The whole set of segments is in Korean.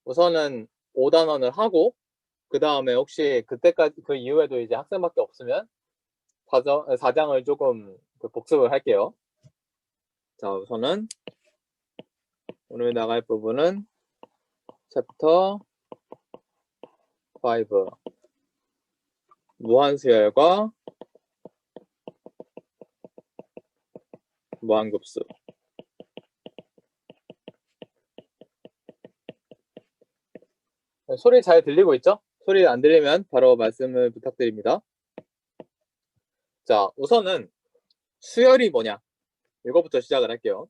우선은 5단원을 하고 그 다음에 혹시 그때까지 그 이후에도 이제 학생밖에 없으면 4장을 조금 복습을 할게요. 자, 우선은 오늘 나갈 부분은 챕터 5 무한수열과 무한급수. 소리 잘 들리고 있죠? 소리 안 들리면 바로 말씀을 부탁드립니다. 자, 우선은 수열이 뭐냐? 이거부터 시작을 할게요.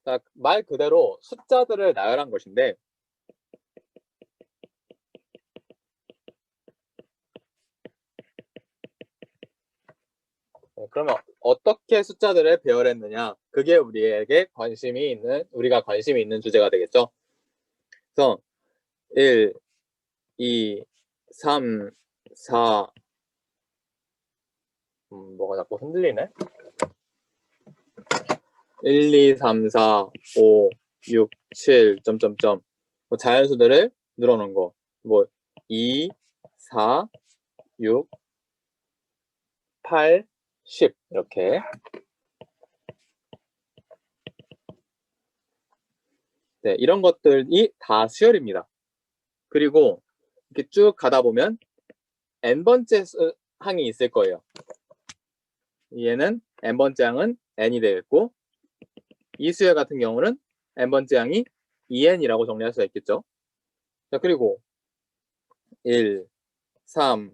자, 말 그대로 숫자들을 나열한 것인데 그러면 어떻게 숫자들을 배열했느냐? 그게 우리가 관심이 있는 주제가 되겠죠? 그래서 1, 2, 3, 4 뭐가 자꾸 흔들리네? 1, 2, 3, 4, 5, 6, 7, 점점점 뭐 자연수들을 늘어놓은 거. 뭐 2, 4, 6, 8, 10 이렇게. 네, 이런 것들이 다 수열입니다. 그리고 이렇게 쭉 가다 보면 n번째 항이 있을 거예요. 얘는 n번째 항은 n이 되겠고 이 수열 같은 경우는 n번째 항이 2n이라고 정리할 수가 있겠죠. 자, 그리고 1, 3,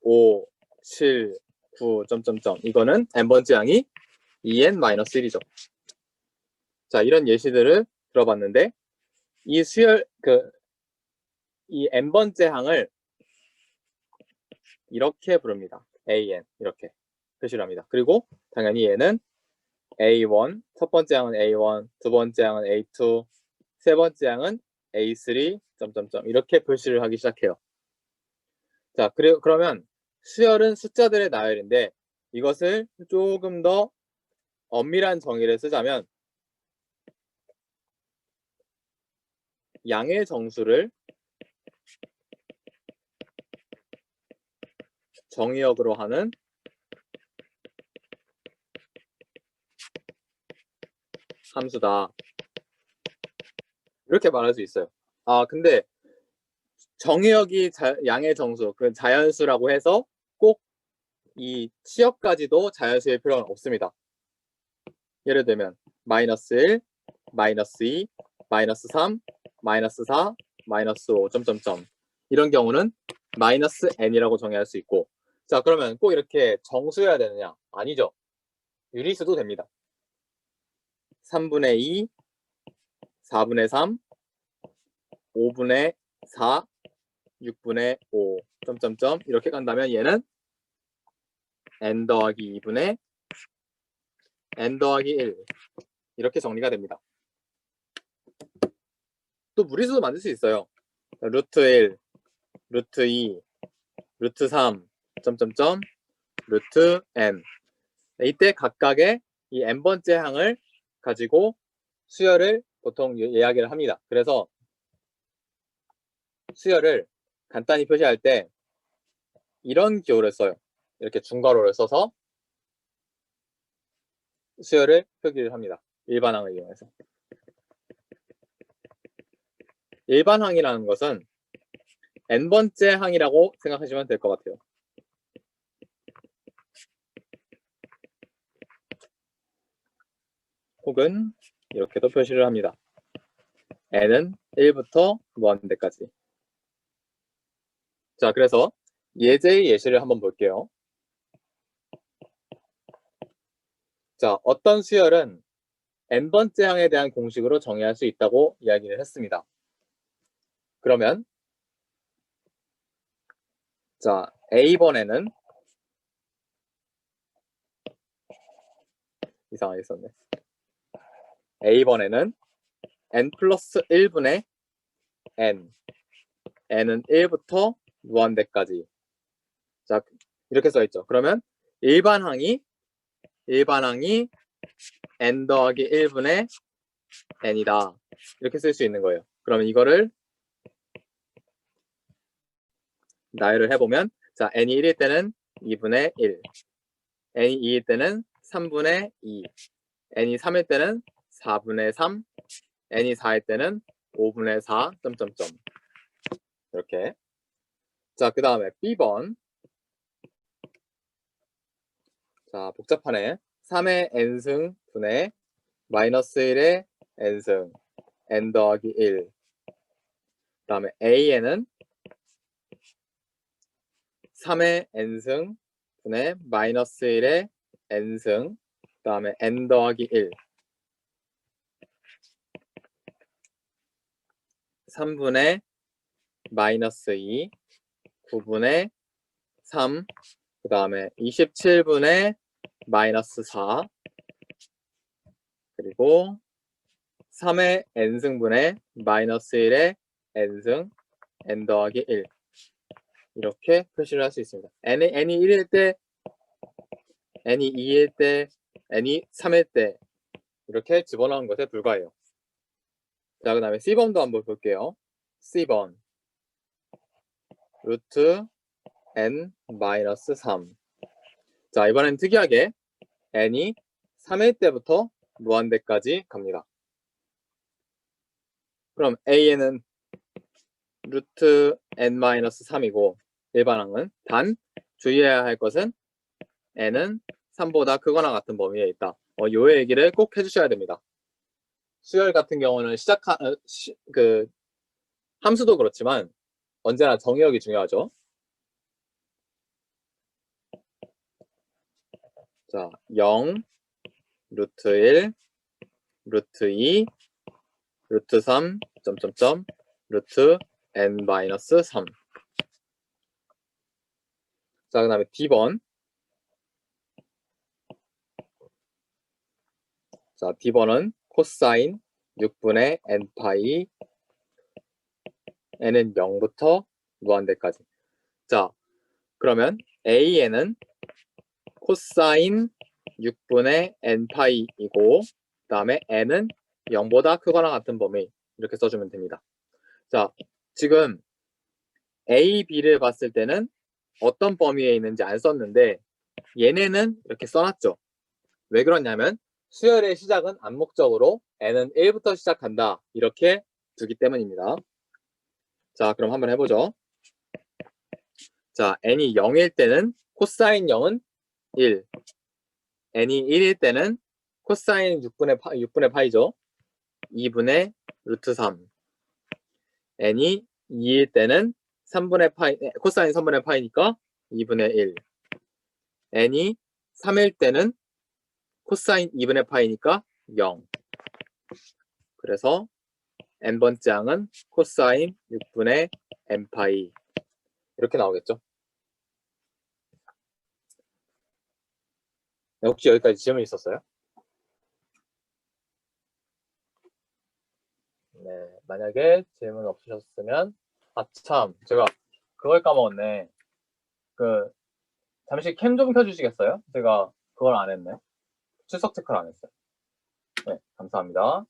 5, 7, 9, 점점점 이거는 n번째 항이 2n-1이죠. 자, 이런 예시들을 들어봤는데 이 수열 이 n번째 항을 이렇게 부릅니다. an 이렇게 표시를 합니다. 그리고 당연히 얘는 A1, 첫 번째 항은 A1, 두 번째 항은 A2, 세 번째 항은 A3, 점점점 이렇게 표시를 하기 시작해요. 자, 그러면 수열은 숫자들의 나열인데 이것을 조금 더 엄밀한 정의를 쓰자면 양의 정수를 정의역으로 하는 함수다. 이렇게 말할 수 있어요. 아, 근데 정의역이 양의 정수, 그 자연수라고 해서 꼭 이 치역까지도 자연수일 필요는 없습니다. 예를 들면 마이너스 1, 마이너스 2, 마이너스 3, 마이너스 4, 마이너스 5, 점점점 이런 경우는 마이너스 n이라고 정의할 수 있고 자, 그러면 꼭 이렇게 정수여야 되느냐? 아니죠. 유리수도 됩니다. 3분의 2, 4분의 3, 5분의 4, 6분의 5, 점점점 이렇게 간다면 얘는 n 더하기 2분의 n 더하기 1 이렇게 정리가 됩니다. 또 무리수도 만들 수 있어요. 루트 1, 루트 2, 루트 3, 점점점, 루트 n. 이때 각각의 이 n번째 항을 가지고 수열을 보통 이야기를 합니다. 그래서 수열을 간단히 표시할 때 이런 기호를 써요. 이렇게 중괄호를 써서 수열을 표기를 합니다. 일반항을 이용해서. 일반항이라는 것은 n번째 항이라고 생각하시면 될 것 같아요. 혹은 이렇게도 표시를 합니다. n은 1부터 무한대까지. 자, 그래서 예제의 예시를 한번 볼게요. 자, 어떤 수열은 n번째 항에 대한 공식으로 정의할 수 있다고 이야기를 했습니다. 그러면 자, A번에는 이상하게 썼네. A번에는 n 플러스 1분의 n n은 1부터 무한대까지 자, 이렇게 써있죠. 그러면 일반항이 n 더하기 1분의 n이다. 이렇게 쓸 수 있는 거예요. 그러면 이거를 나열을 해보면, 자, n이 1일 때는 2분의 1, n이 2일 때는 3분의 2, n이 3일 때는 4분의 3, n이 4일 때는 5분의 4, 점점점. 이렇게. 자, 그 다음에 B번. 자, 복잡하네. 3의 n승 분의 마이너스 1의 n승, n 더하기 1. 그 다음에 A에는 3의 n승 분의 마이너스 1의 n승, 그 다음에 n 더하기 1. 3분의 마이너스 2, 9분의 3, 그 다음에 27분의 마이너스 4, 그리고 3의 n승분의 마이너스 1의 n승, n 더하기 1. 이렇게 표시를 할 수 있습니다. n이 1일 때, n이 2일 때, n이 3일 때 이렇게 집어넣은 것에 불과해요. 자, 그 다음에 C번도 한번 볼게요. C번 루트 n 마이너스 3. 자, 이번엔 특이하게 n이 3일 때부터 무한대까지 갑니다. 그럼 a에는 루트 n 마이너스 3이고 일반항은, 단 주의해야 할 것은 n은 3보다 크거나 같은 범위에 있다. 요 얘기를 꼭 해주셔야 됩니다. 수열 같은 경우는 함수도 그렇지만 언제나 정의역이 중요하죠. 자, 0, 루트 1, 루트 2, 루트 3, 점점점, 루트 n 마이너스 3. 자, 그 다음에 D번. 자, D번은 코사인 6분의 n파이, n은 0부터 무한대까지. 자, 그러면 A에는 코사인 6분의 n파이이고, 그 다음에 n은 0보다 크거나 같은 범위, 이렇게 써주면 됩니다. 자, 지금 A, B를 봤을 때는 어떤 범위에 있는지 안 썼는데 얘네는 이렇게 써놨죠. 왜 그러냐면 수열의 시작은 암묵적으로 n은 1부터 시작한다, 이렇게 두기 때문입니다. 자, 그럼 한번 해보죠. 자, n이 0일 때는 코사인 0은 1, n이 1일 때는 코사인 6분의 파이죠. 2분의 루트 3. n이 2일 때는 3분의 파이, 코사인 3분의 파이니까 2분의 1. n이 3일 때는 코사인 2분의 파이니까 0. 그래서 n번째 항은 코사인 6분의 n파이. 이렇게 나오겠죠. 혹시 여기까지 질문 있었어요? 네, 만약에 질문 없으셨으면, 참, 제가 그걸 까먹었네. 잠시 캠 좀 켜주시겠어요? 제가 그걸 안 했네. 출석 체크를 안 했어요. 네, 감사합니다.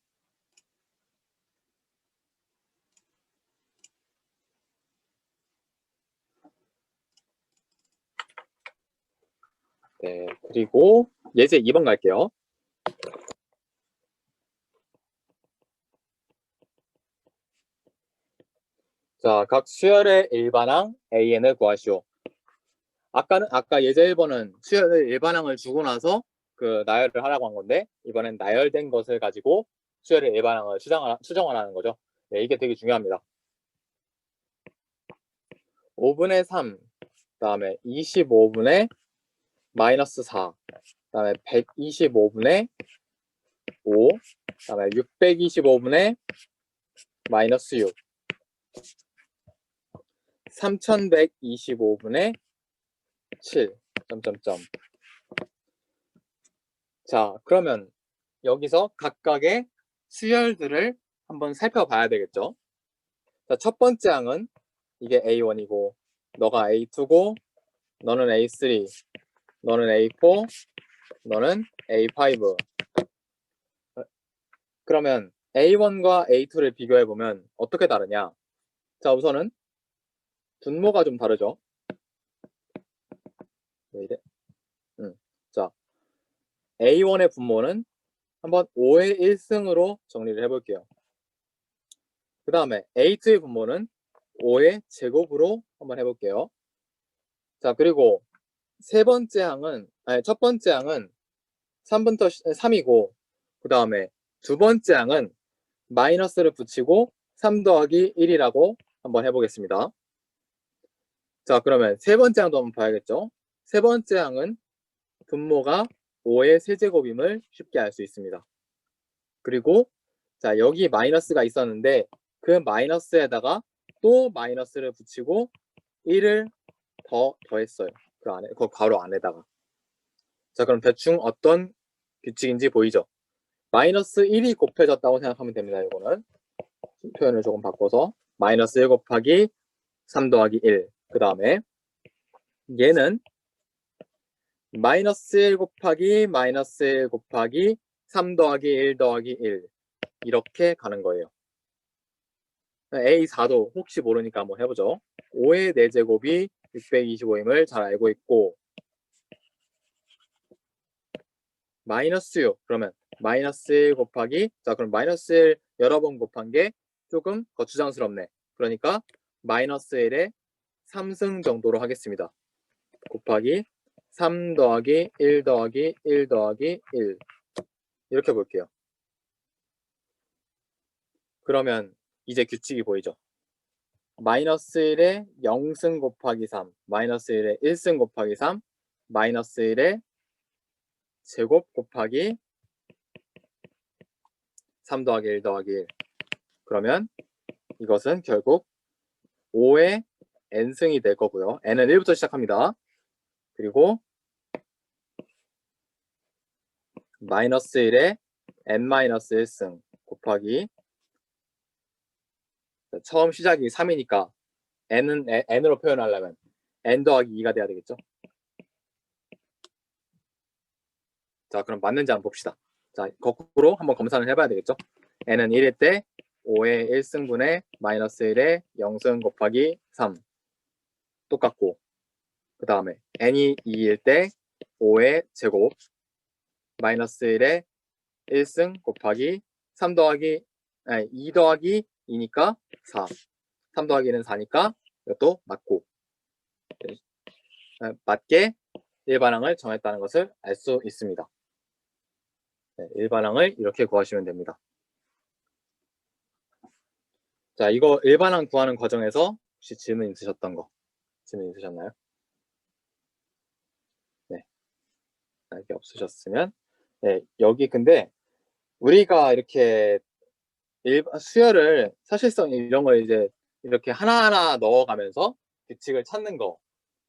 네, 그리고 예제 2번 갈게요. 자, 각 수열의 일반항 AN을 구하시오. 아까 예제 1번은 수열의 일반항을 주고 나서 나열을 하라고 한 건데, 이번엔 나열된 것을 가지고 수열의 일반항을 수정하라는 거죠. 네, 이게 되게 중요합니다. 5분의 3, 그 다음에 25분의 마이너스 4, 그 다음에 125분의 5, 그 다음에 625분의 마이너스 6, 3125분의 7, 점점점. 자, 그러면 여기서 각각의 수열들을 한번 살펴봐야 되겠죠. 자, 첫 번째 항은 이게 A1이고, 너가 A2고, 너는 A3, 너는 A4, 너는 A5. 그러면 A1과 A2를 비교해보면 어떻게 다르냐? 자, 우선은 분모가 좀 다르죠? 왜 이래? 자, A1의 분모는 한번 5의 1승으로 정리를 해볼게요. 그 다음에 A2의 분모는 5의 제곱으로 한번 해볼게요. 자, 그리고 첫 번째 항은 3부터 3이고, 그 다음에 두 번째 항은 마이너스를 붙이고 3 더하기 1이라고 한번 해보겠습니다. 자, 그러면 세 번째 항도 한번 봐야겠죠? 세 번째 항은 분모가 5의 세제곱임을 쉽게 알 수 있습니다. 그리고 자, 여기 마이너스가 있었는데 그 마이너스에다가 또 마이너스를 붙이고 1을 더했어요. 그 괄호 안에다가. 자, 그럼 대충 어떤 규칙인지 보이죠? 마이너스 1이 곱해졌다고 생각하면 됩니다. 이거는 표현을 조금 바꿔서 마이너스 1 곱하기 3 더하기 1. 그 다음에 얘는 마이너스 1 곱하기 마이너스 1 곱하기 3 더하기 1 더하기 1 이렇게 가는 거예요. A4도 혹시 모르니까 한번 해보죠. 5의 4제곱이 625임을 잘 알고 있고, 마이너스 6 그러면 마이너스 1 곱하기, 자 그럼 마이너스 1 여러 번 곱한 게 조금 거추장스럽네. 그러니까 마이너스 1의 3승 정도로 하겠습니다. 곱하기 3 더하기 1 더하기 1 더하기 1 이렇게 볼게요. 그러면 이제 규칙이 보이죠? 마이너스 1에 0승 곱하기 3, 마이너스 1에 1승 곱하기 3, 마이너스 1에 제곱 곱하기 3 더하기 1 더하기 1. 그러면 이것은 결국 5의 n승이 될 거고요. n은 1부터 시작합니다. 그리고 마이너스 1에 n-1승 곱하기, 처음 시작이 3이니까 n은 n으로 표현하려면 n 더하기 2가 돼야 되겠죠. 자, 그럼 맞는지 한번 봅시다. 자, 거꾸로 한번 검사를 해봐야 되겠죠. n은 1일 때 5의 1승분의 마이너스 1의 0승 곱하기 3 똑같고, 그 다음에 n이 2일 때 5의 제곱 마이너스 1의 1승 곱하기 3 더하기 2 더하기 2니까 4 3 더하기 1은 4니까 이것도 맞고, 맞게 일반항을 정했다는 것을 알 수 있습니다. 네, 일반항을 이렇게 구하시면 됩니다. 자, 이거 일반항 구하는 과정에서 혹시 질문 있으셨던 거? 질문 있으셨나요? 네. 이게 없으셨으면, 네, 여기 근데 우리가 이렇게 수열을 사실상 이런 걸 이제 이렇게 하나하나 넣어가면서 규칙을 찾는 거,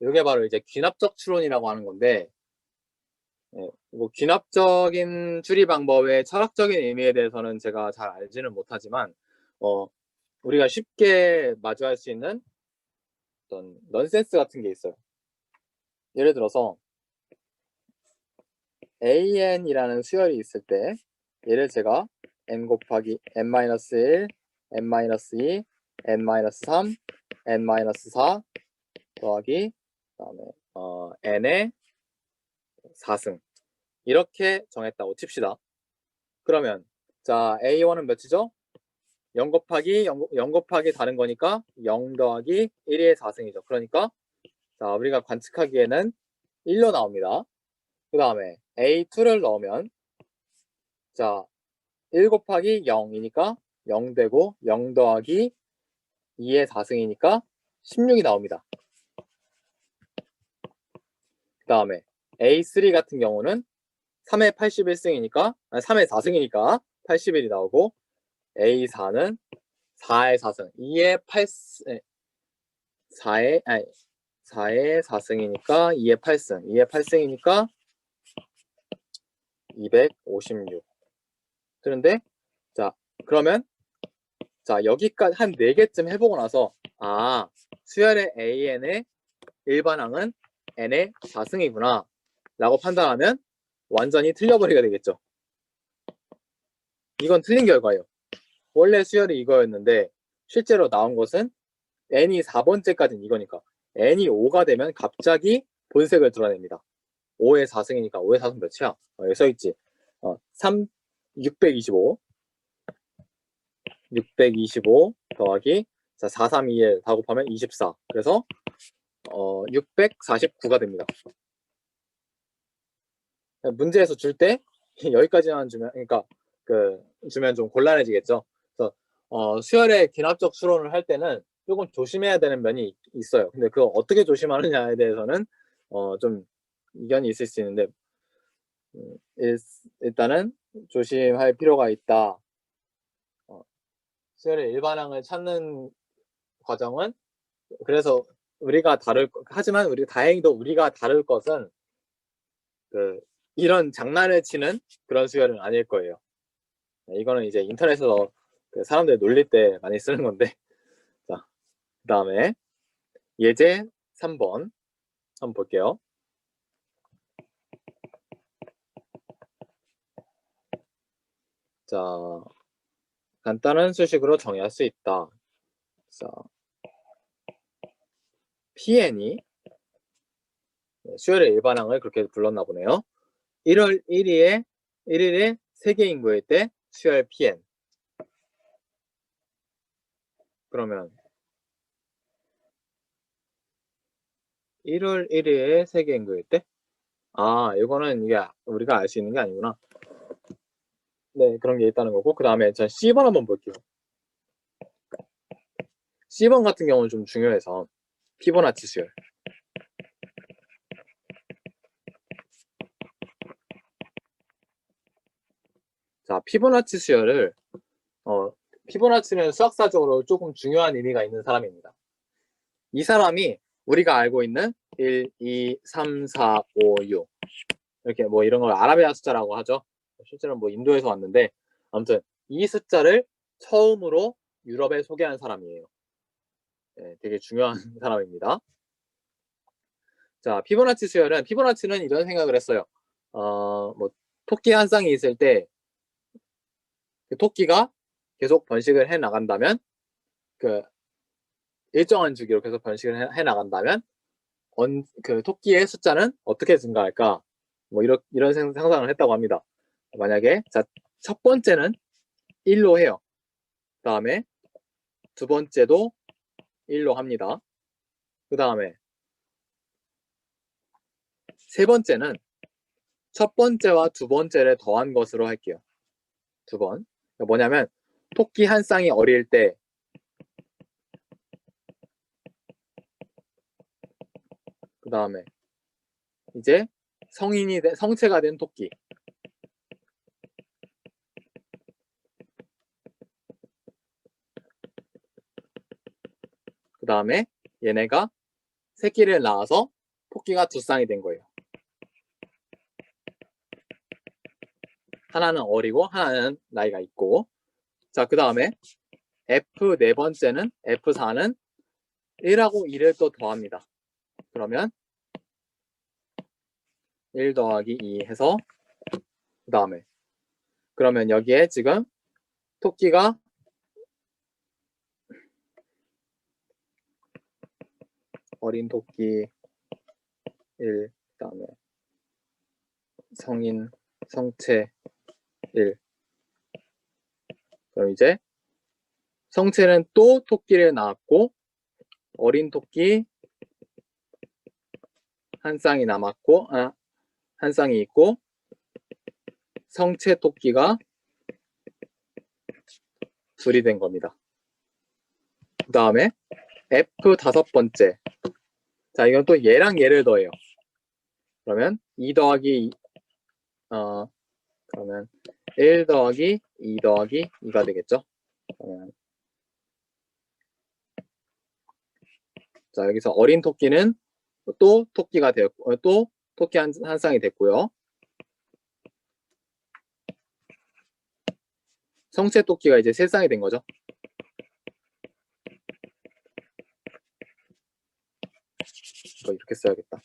이게 바로 이제 귀납적 추론이라고 하는 건데, 뭐 귀납적인 추리 방법의 철학적인 의미에 대해서는 제가 잘 알지는 못하지만, 우리가 쉽게 마주할 수 있는 어떤 넌센스 같은 게 있어요. 예를 들어서 an이라는 수열이 있을 때, 얘를 제가 n 곱하기 n-1, n-2, n-3, n-4 더하기 그다음에 n의 4승 이렇게 정했다고 칩시다. 그러면 자, A1은 몇이죠? 0 곱하기 0 곱하기 다른 거니까 0 더하기 1의 4승이죠. 그러니까 자, 우리가 관측하기에는 1로 나옵니다. 그 다음에 A2를 넣으면 자, 1 곱하기 0이니까 0 되고 0 더하기 2의 4승이니까 16이 나옵니다. 그 다음에 A3 같은 경우는 3의 81승이니까 3의 4승이니까 81이 나오고, A4는 4의 4승 4의 4승이니까 2의 8승 2의 8승이니까 256. 그런데 자, 그러면 자, 여기까지 한 4개쯤 해보고 나서 수열의 AN의 일반항은 N의 4승이구나 라고 판단하면 완전히 틀려버리게 되겠죠. 이건 틀린 결과예요. 원래 수열이 이거였는데 실제로 나온 것은 n이 4번째까지는 이거니까 n이 5가 되면 갑자기 본색을 드러냅니다. 5의 4승이니까 5의 4승 몇이야? 여기 써있지. 625 더하기 4, 3, 2, 1 다 곱하면 24. 그래서 649가 됩니다. 문제에서 줄 때 여기까지만 주면, 그러니까 주면 좀 곤란해지겠죠. 그래서 수열의 기납적 추론을 할 때는 조금 조심해야 되는 면이 있어요. 근데 그거 어떻게 조심하느냐에 대해서는 좀 이견이 있을 수 있는데 일단은 조심할 필요가 있다. 수열의 일반항을 찾는 과정은 그래서 우리가 하지만 다행히도 우리가 다룰 것은 이런 장난을 치는 그런 수열은 아닐 거예요. 이거는 이제 인터넷에서 사람들 놀릴 때 많이 쓰는 건데. 자, 그 다음에 예제 3번 한번 볼게요. 자, 간단한 수식으로 정의할 수 있다. 자, PN이 수열의 일반항을 그렇게 불렀나 보네요. 1월 1일에 세계 인구일 때 수열 PN. 그러면 1월 1일에 세계 인구일 때? 이거는 이게 우리가 알 수 있는 게 아니구나. 네, 그런 게 있다는 거고. 그 다음에 전 C번 한번 볼게요. C번 같은 경우는 좀 중요해서 피보나치 수열. 자, 피보나치 수열을 피보나치는 수학사적으로 조금 중요한 의미가 있는 사람입니다. 이 사람이 우리가 알고 있는 1, 2, 3, 4, 5, 6 이렇게 뭐 이런 걸 아라비아 숫자라고 하죠. 실제로 뭐 인도에서 왔는데 아무튼 이 숫자를 처음으로 유럽에 소개한 사람이에요. 네, 되게 중요한 사람입니다. 자, 피보나치는 이런 생각을 했어요. 뭐 토끼 한 쌍이 있을 때 그 토끼가 계속 번식을 해 나간다면 일정한 주기로 계속 번식을 해 나간다면 그 토끼의 숫자는 어떻게 증가할까? 뭐 이런 상상을 했다고 합니다. 만약에 첫 번째는 1로 해요. 그 다음에 두 번째도 1로 합니다. 그 다음에 세 번째는 첫 번째와 두 번째를 더한 것으로 할게요. 두 번. 뭐냐면 토끼 한 쌍이 어릴 때 그 다음에 이제 성체가 된 토끼. 그 다음에 얘네가 새끼를 낳아서 토끼가 두 쌍이 된 거예요. 하나는 어리고 하나는 나이가 있고. 자, 그 다음에 F 네 번째는 F4는 1하고 2를 또 더합니다. 그러면 1 더하기 2 해서 그 다음에 그러면 여기에 지금 토끼가 어린 토끼 1, 그 다음에 성인 성체 1. 그럼 이제 성체는 또 토끼를 낳았고 어린 토끼 한 쌍이 남았고 한 쌍이 있고 성체 토끼가 둘이 된 겁니다. 그 다음에 F 다섯 번째. 자, 이건 또 얘랑 얘를 더해요. 그러면 2 더하기 그러면 1 더하기 2 더하기 2가 되겠죠. 자, 여기서 어린 토끼는 또 토끼가 되었고 또 토끼 한 쌍이 됐고요. 성체 토끼가 이제 세 쌍이 된 거죠. 이거 이렇게 써야겠다.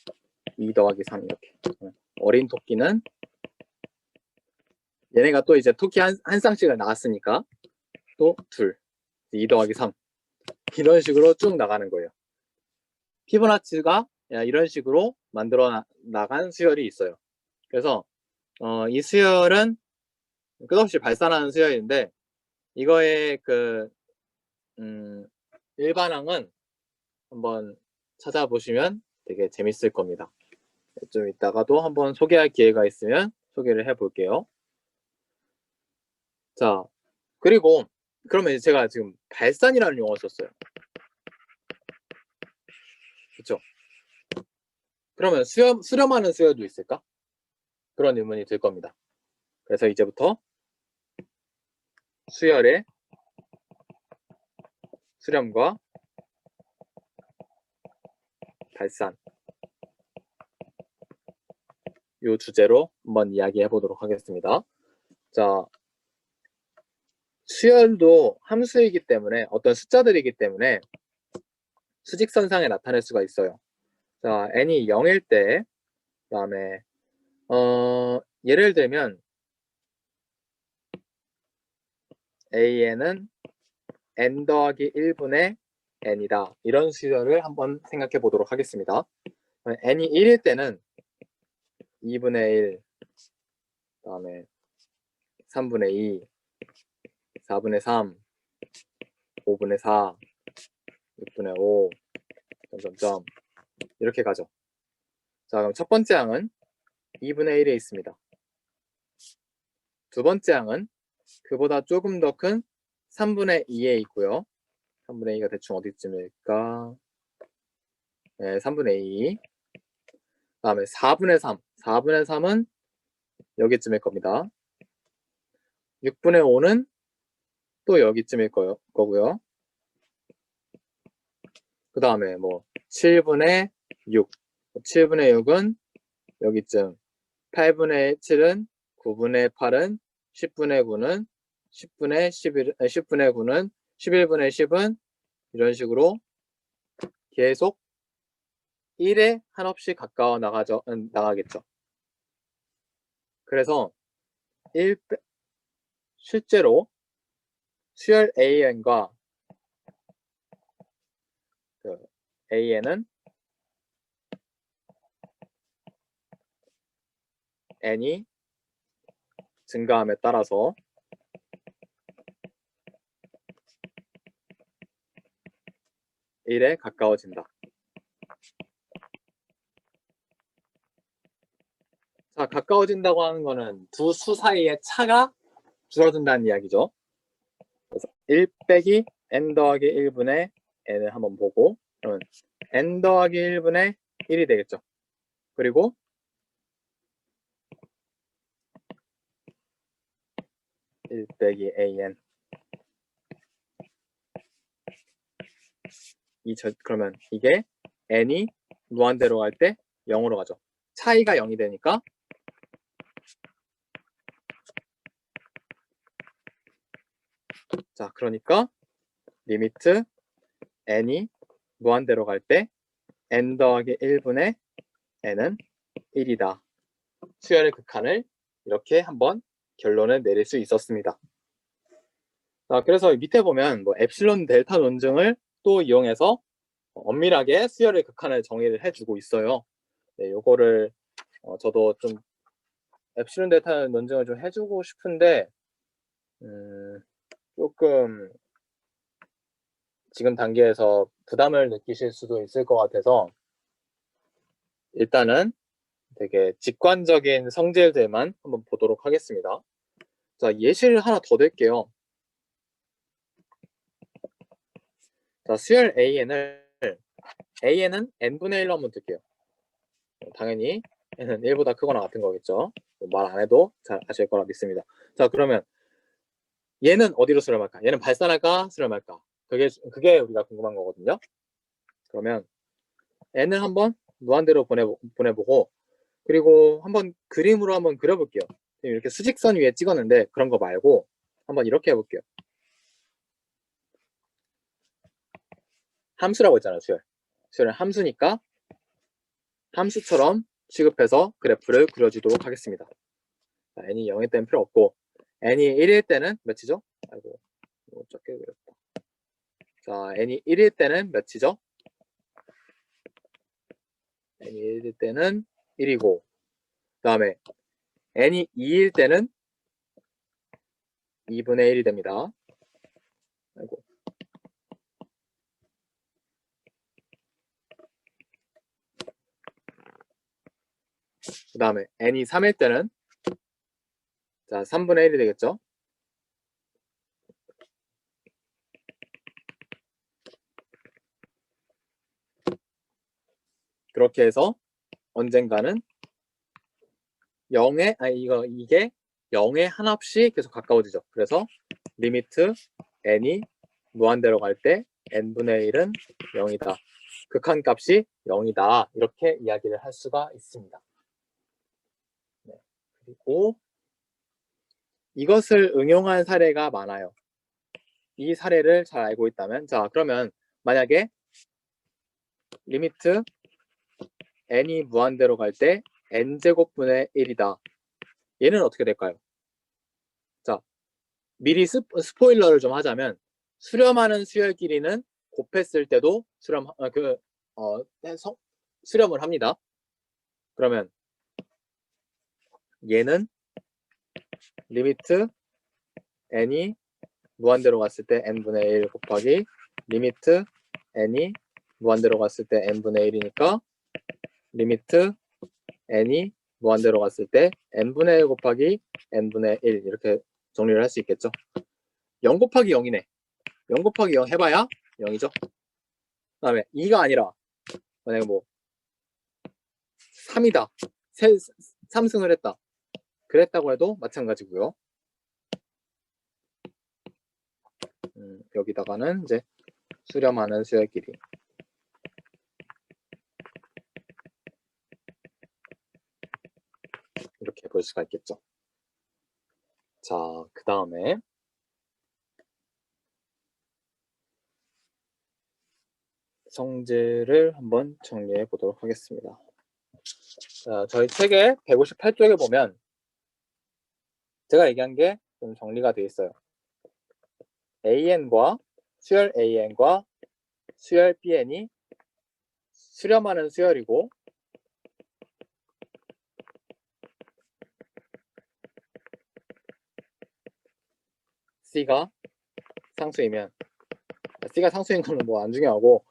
2 더하기 3 이렇게. 어린 토끼는 얘네가 또 이제 토끼 한 쌍씩을 나왔으니까 또 2, 2 더하기 3 이런 식으로 쭉 나가는 거예요. 피보나치가 이런 식으로 만들어 나간 수열이 있어요. 그래서 이 수열은 끝없이 발산하는 수열인데 이거의 그 일반항은 한번 찾아보시면 되게 재밌을 겁니다. 좀 이따가도 한번 소개할 기회가 있으면 소개를 해볼게요. 자, 그리고 그러면 제가 지금 발산이라는 용어를 썼어요. 그렇죠? 그러면 수렴하는 수열도 있을까? 그런 의문이 들 겁니다. 그래서 이제부터 수열의 수렴과 발산 이 주제로 한번 이야기해 보도록 하겠습니다. 자, 수열도 함수이기 때문에 어떤 숫자들이기 때문에 수직선상에 나타낼 수가 있어요. 자, n이 0일 때 그다음에 예를 들면 an은 n 더하기 1분의 n이다. 이런 수열을 한번 생각해 보도록 하겠습니다. n이 1일 때는 2분의 1, 그다음에 3분의 2, 4분의 3, 5분의 4, 6분의 5, 점점점 이렇게 가죠. 자, 그럼 첫 번째 항은 2분의 1에 있습니다. 두 번째 항은 그보다 조금 더 큰 3분의 2에 있고요. 3분의 2가 대충 어디쯤일까? 네, 3분의 2. 그 다음에 4분의 3. 4분의 3은 여기쯤일 겁니다. 6분의 5는 또 여기쯤일 거고요. 그 다음에 뭐 7분의 6. 7분의 6은 여기쯤. 8분의 7은 9분의 8은 10분의 9는 10분의 11, 10분의 9는 11분의 10은 이런 식으로 계속 1에 한없이 가까워 나가겠죠. 그래서 실제로 수열 AN과 AN은 n이 증가함에 따라서 (1에) 가까워진다. 자, 가까워진다고 하는 거는 두 수 사이의 차가 줄어든다는 이야기죠. 그래서 1 빼기 n 더하기 1분의 n을 한번 보고 그러면 n 더하기 1분의 1이 되겠죠. 그리고 (1 빼기 an) 그러면 이게 n이 무한대로 갈 때 0으로 가죠. 차이가 0이 되니까 자, 그러니까 리미트 n이 무한대로 갈 때 n 더하기 1분의 n은 1이다. 수열의 극한을 이렇게 한번 결론을 내릴 수 있었습니다. 자, 그래서 밑에 보면 뭐 엡실론 델타 논증을 또 이용해서 엄밀하게 수열의 극한을 정의를 해주고 있어요. 네, 요거를 저도 좀 엡실론 델타 논증을 좀 해주고 싶은데 조금 지금 단계에서 부담을 느끼실 수도 있을 것 같아서 일단은 되게 직관적인 성질들만 한번 보도록 하겠습니다. 자, 예시를 하나 더 댈게요. 자, 수열 AN은 n분의 1로 한번 들게요. 당연히 n은 1보다 크거나 같은 거겠죠. 말 안 해도 잘 아실 거라 믿습니다. 자, 그러면 얘는 어디로 수렴할까? 얘는 발산할까? 수렴할까? 그게 우리가 궁금한 거거든요. 그러면 n을 한번 무한대로 보내보고 그리고 한번 그림으로 한번 그려볼게요. 이렇게 수직선 위에 찍었는데 그런 거 말고 한번 이렇게 해볼게요. 함수라고 했잖아요. 수열은 함수니까 함수처럼 취급해서 그래프를 그려주도록 하겠습니다. 자, n이 0일 때는 필요 없고 n이 1일 때는 몇이죠? 아이고, 이거 적게 그렸다. 자, n이 1일 때는 몇이죠? n이 1일 때는 1이고, 그 다음에 n이 2일 때는 2분의 1이 됩니다. 아이고. 그 다음에 n이 3일 때는 자 3분의 1이 되겠죠. 그렇게 해서 언젠가는 0에 이게 0에 한없이 계속 가까워지죠. 그래서 리미트 n이 무한대로 갈 때 n분의 1은 0이다. 극한값이 0이다. 이렇게 이야기를 할 수가 있습니다. 네. 그리고 이것을 응용한 사례가 많아요. 이 사례를 잘 알고 있다면 자 그러면 만약에 리미트 n이 무한대로 갈 때 n제곱분의 1이다. 얘는 어떻게 될까요? 자, 미리 스포일러를 좀 하자면 수렴하는 수열 길이는 곱했을 때도 수렴을 합니다. 그러면 얘는 리미트 n이 무한대로 갔을 때 n분의 1 곱하기 리미트 n이 무한대로 갔을 때 n분의 1이니까 리미트 n이 무한대로 갔을 때 n분의 1 곱하기 n분의 1 이렇게 정리를 할 수 있겠죠. 0 곱하기 0이네. 0 곱하기 0 해봐야 0이죠. 그 다음에 2가 아니라 만약에 뭐 3이다. 3승을 했다. 그랬다고 해도 마찬가지고요. 여기다가는 이제 수렴하는 수열 길이 이렇게 볼 수가 있겠죠. 자, 그 다음에 성질을 한번 정리해 보도록 하겠습니다. 자, 저희 책의 158쪽에 보면 제가 얘기한 게 좀 정리가 되어 있어요. AN과 수열 AN과 수열 BN이 수렴하는 수열이고 C가 상수이면 C가 상수인 거는 뭐 안 중요하고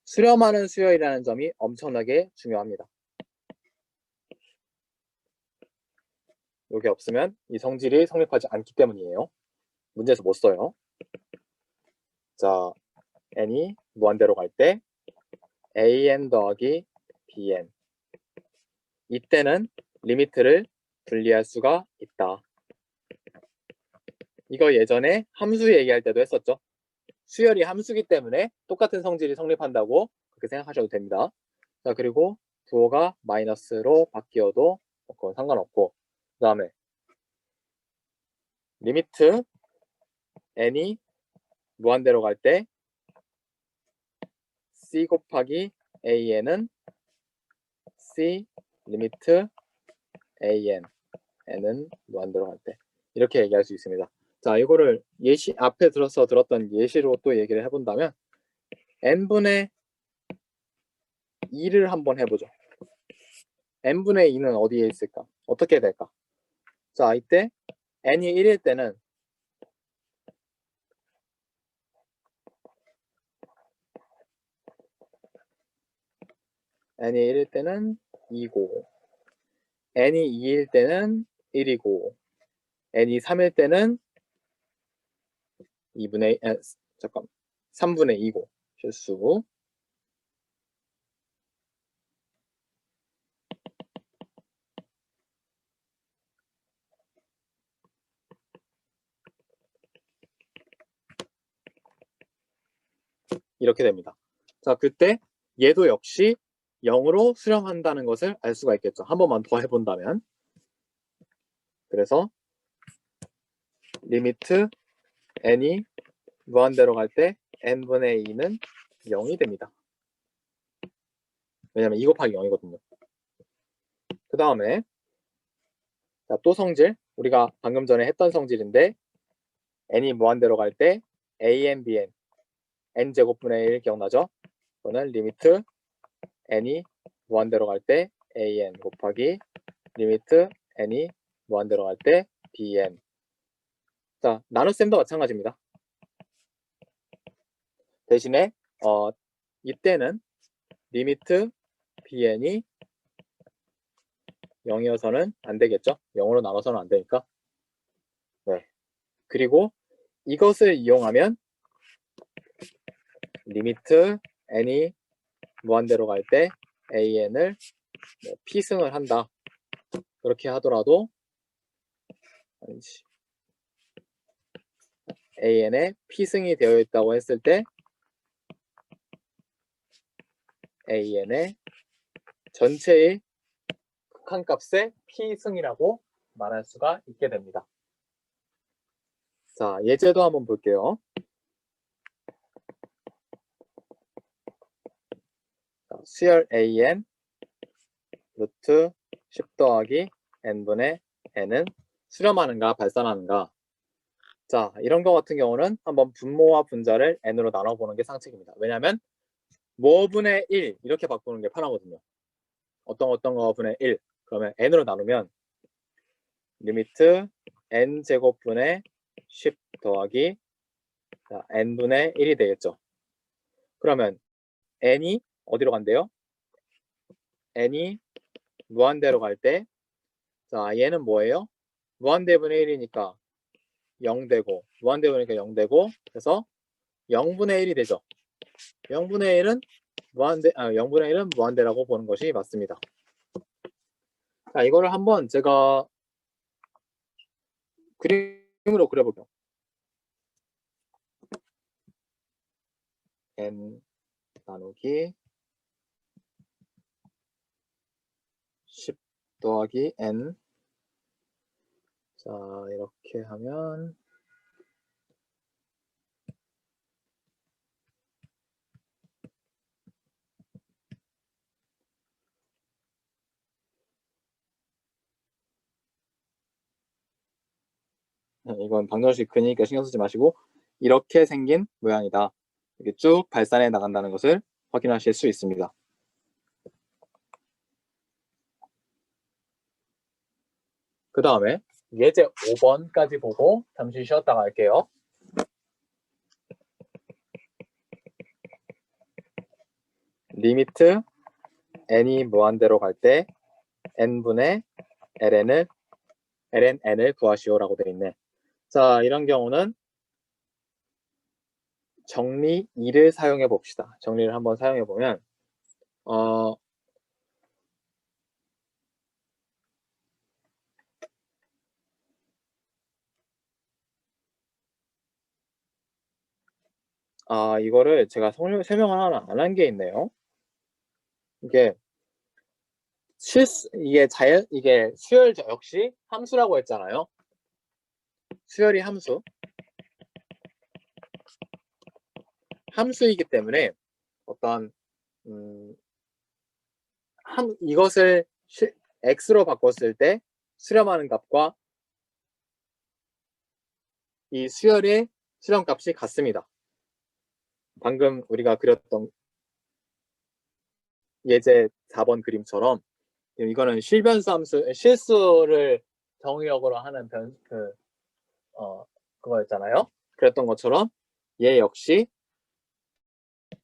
수렴하는 수열이라는 점이 엄청나게 중요합니다. 이게 없으면 이 성질이 성립하지 않기 때문이에요. 문제에서 못 써요. 자, n이 무한대로 갈 때 an 더하기 bn 이때는 리미트를 분리할 수가 있다. 이거 예전에 함수 얘기할 때도 했었죠. 수열이 함수기 때문에 똑같은 성질이 성립한다고 그렇게 생각하셔도 됩니다. 자, 그리고 부호가 마이너스로 바뀌어도 그건 상관없고 그 다음에 리미트 n이 무한대로 갈 때 c 곱하기 an은 c 리미트 an은 무한대로 갈 때 이렇게 얘기할 수 있습니다. 자, 이거를 예시 앞에 들었던 예시로 또 얘기를 해본다면 n분의 2를 한번 해보죠. n분의 2는 어디에 있을까? 어떻게 될까? 자, 이때 n이 1일 때는 n이 1일 때는 2고 n이 2일 때는 1이고 n이 3일 때는 3분의 2고 실수 이렇게 됩니다. 자, 그때 얘도 역시 0으로 수렴한다는 것을 알 수가 있겠죠. 한 번만 더 해본다면 그래서 리미트 n이 무한대로 갈 때 n분의 2는 0이 됩니다. 왜냐면 2 곱하기 0이거든요. 그 다음에 또 성질 우리가 방금 전에 했던 성질인데 n이 무한대로 갈 때 an, bn, n제곱분의 1 기억나죠? 이거는 리미트 n이 무한대로 갈 때 an 곱하기 리미트 n이 무한대로 갈 때 bn. 자, 나눗셈도 마찬가지입니다. 대신에 이때는 리미트 bn이 0이어서는 안 되겠죠? 0으로 나눠서는 안 되니까. 네. 그리고 이것을 이용하면 리미트 n이 무한대로 갈 때 an을 p승을 한다. 그렇게 하더라도 아니지. an에 p승이 되어 있다고 했을 때 an의 전체의 극한값의 p승이라고 말할 수가 있게 됩니다. 자, 예제도 한번 볼게요. 자, 수열 an 루트 10 더하기 n분의 n은 수렴하는가 발산하는가. 자, 이런 거 같은 경우는 한번 분모와 분자를 n으로 나눠보는 게 상책입니다. 왜냐하면 뭐분의 1 이렇게 바꾸는 게 편하거든요. 어떤 거분의 1 그러면 n으로 나누면 리미트 n제곱분의 10 더하기 n분의 1이 되겠죠. 그러면 n이 어디로 간대요? n이 무한대로 갈 때 자, 얘는 뭐예요? 무한대분의 1이니까 0되고 무한대분이니까 0되고 그래서 0분의 1이 되죠. 0분의 1은0분의 1은 무한대라고 보는 것이 맞습니다. 자, 이거를 한번 제가 그림으로 그려볼게요. n 나누기 10 더하기 n. 자, 이렇게 하면 이건 방정식 근이니까 신경 쓰지 마시고 이렇게 생긴 모양이다. 이렇게 쭉 발산해 나간다는 것을 확인하실 수 있습니다. 그 다음에 예제 5번까지 보고 잠시 쉬었다가 할게요. 리미트 n이 무한대로 갈 때 n분의 ln을 구하시오라고 되어 있네. 자, 이런 경우는 정리 2를 사용해 봅시다. 정리를 한번 사용해 보면 이거를 제가 설명을 하나 안 한 게 있네요. 이게 이게 수열 역시 함수라고 했잖아요. 수열이 함수이기 때문에 어떤 이것을 x로 바꿨을 때 수렴하는 값과 이 수열의 수렴값이 같습니다. 방금 우리가 그렸던 예제 4번 그림처럼 이거는 실변수 함수, 실수를 정의역으로 하는 그거였잖아요. 그랬던 것처럼 얘 역시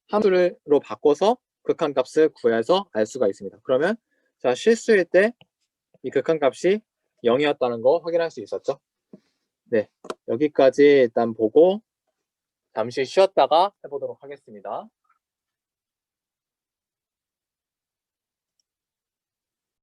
함수로 바꿔서 극한값을 구해서 알 수가 있습니다. 그러면 자, 실수일 때 이 극한값이 0이었다는 거 확인할 수 있었죠? 네, 여기까지 일단 보고 잠시 쉬었다가 해보도록 하겠습니다.